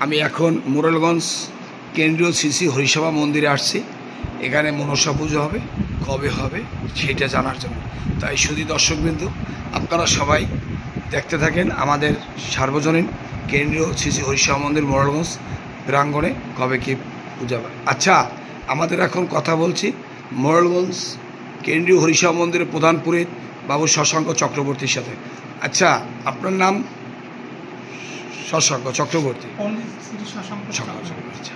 আমি এখন মোরেলগঞ্জ কেন্দ্রীয় শ্রী হরিসভা মন্দিরে আসছি। এখানে মনসা পুজো হবে, কবে হবে সেটা জানার জন্য। তাই শুধু দর্শকবৃন্দ, আপনারা সবাই দেখতে থাকেন আমাদের সার্বজনীন কেন্দ্রীয় শ্রী হরিসভা মন্দির মোরেলগঞ্জ প্রাঙ্গণে কবে কী পূজা হবে। আচ্ছা, আমাদের এখন কথা বলছি মোরেলগঞ্জ কেন্দ্রীয় হরিসভা মন্দিরের প্রধান পুরোহিত বাবু শশাঙ্ক চক্রবর্তীর সাথে। আচ্ছা, আপনার নাম? শশাঙ্ক চক্রবর্তী। আচ্ছা,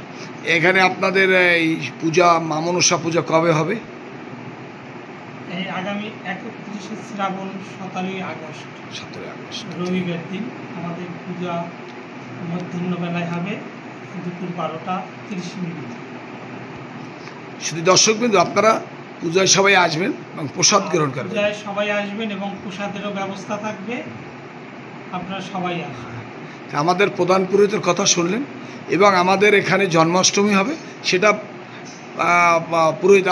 এখানে আপনাদের এই পূজা মনসা পূজা কবে হবে? আগামী 31 শ্রাবণ 17 আগস্ট রবিবার দিন আমাদের পূজা মধ্যাহ্ন বেলায় হবে, দুপুর 12:30। শুধু দর্শকবৃন্দ, আপনারা পূজায় সবাই আসবেন এবং প্রসাদ গ্রহণ করবেন। পূজায় সবাই আসবেন এবং প্রসাদেরও ব্যবস্থা থাকবে, আপনারা সবাই আসবেন। আমাদের প্রধান পুরোহিতের কথা শুনলেন। এবং আমাদের এখানে জন্মাষ্টমী হবে, সেটা পুরোহিত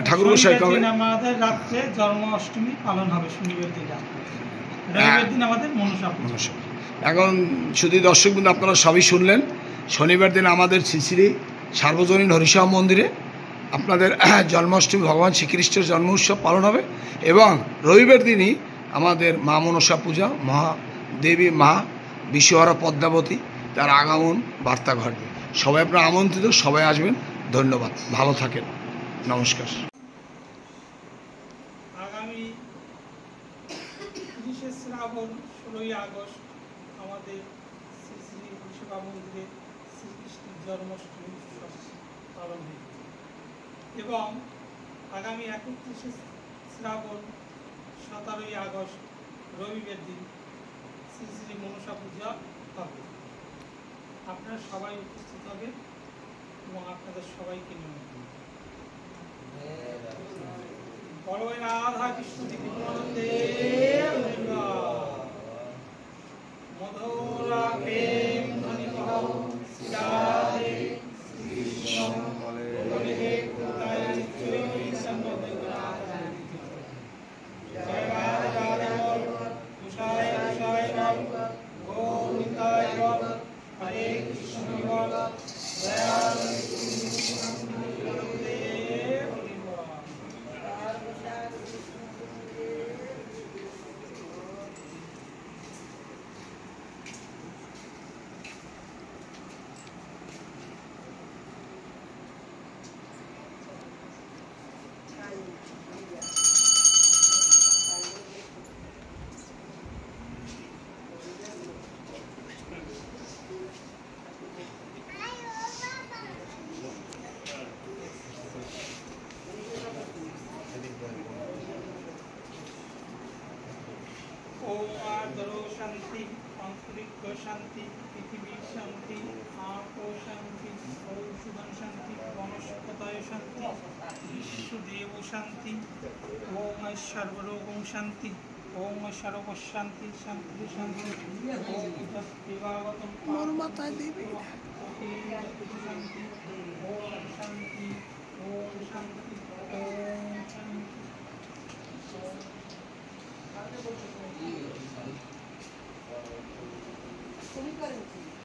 ঠাকুরমশাই কবে? আমাদের রাত্রে জন্মাষ্টমী পালন হবে, শনিবার দিন রাত্রে, রবিবার দিন আমাদের মনসা। এখন শুধু দর্শকবৃন্দ, আপনারা সবই শুনলেন। শনিবার দিন আমাদের শ্রী সার্বজনীন হরিসভা মন্দিরে আপনাদের জন্মাষ্টমী, ভগবান শ্রীকৃষ্ণের জন্ম উৎসব পালন হবে। এবং রবিবার দিনই আমাদের মা মনসা পূজা, মহাদেবী মা বিশ্বহরা পদ্মাবতী তার আগমন বার্তা ঘটবে। সবাই আপনারা আমন্ত্রিত, সবাই আসবেন। ধন্যবাদ, ভালো থাকেন, নমস্কার। আগামী 30 শ্রাবণ 16 আগস্ট আমাদের শ্রী শ্রী হরিসভা মন্দিরে শ্রীকৃষ্ণের জন্মাষ্টমী উৎসব পালন হবে এবং আগামী 31 শ্রাবণ 17 আগস্ট রবিবার দিন শ্রী শ্রী মনসা পূজা হবে। আপনারা সবাই উপস্থিত হবেন এবং আপনাদের সবাইকে নিমন্ত্রণ। বড় রাধা কৃষ্ণ দিব্যানন্দে মধুরা প্রেম ধ্বনি কহো শ্রীরাধে কৃষ্ণ বলে হে কোথায় জয় সন্ন্যদে রাধা জয় রাধা রাধা তুষায় তুষায় রাম গোবিন্দায় রাম হরে কৃষ্ণ বল জয় শান্তি, আন্তরিক শান্তি, পৃথিবীর শান্তি, আপো শান্তি, ঔষধন শান্তি, বনস্পতায় শান্তি, বিশ্বদেব শান্তি, ওম সর্বরোগম শান্তি, ওম সর্বশান্তি শান্তি শান্তি, ওম দেবাগতম শান্তি।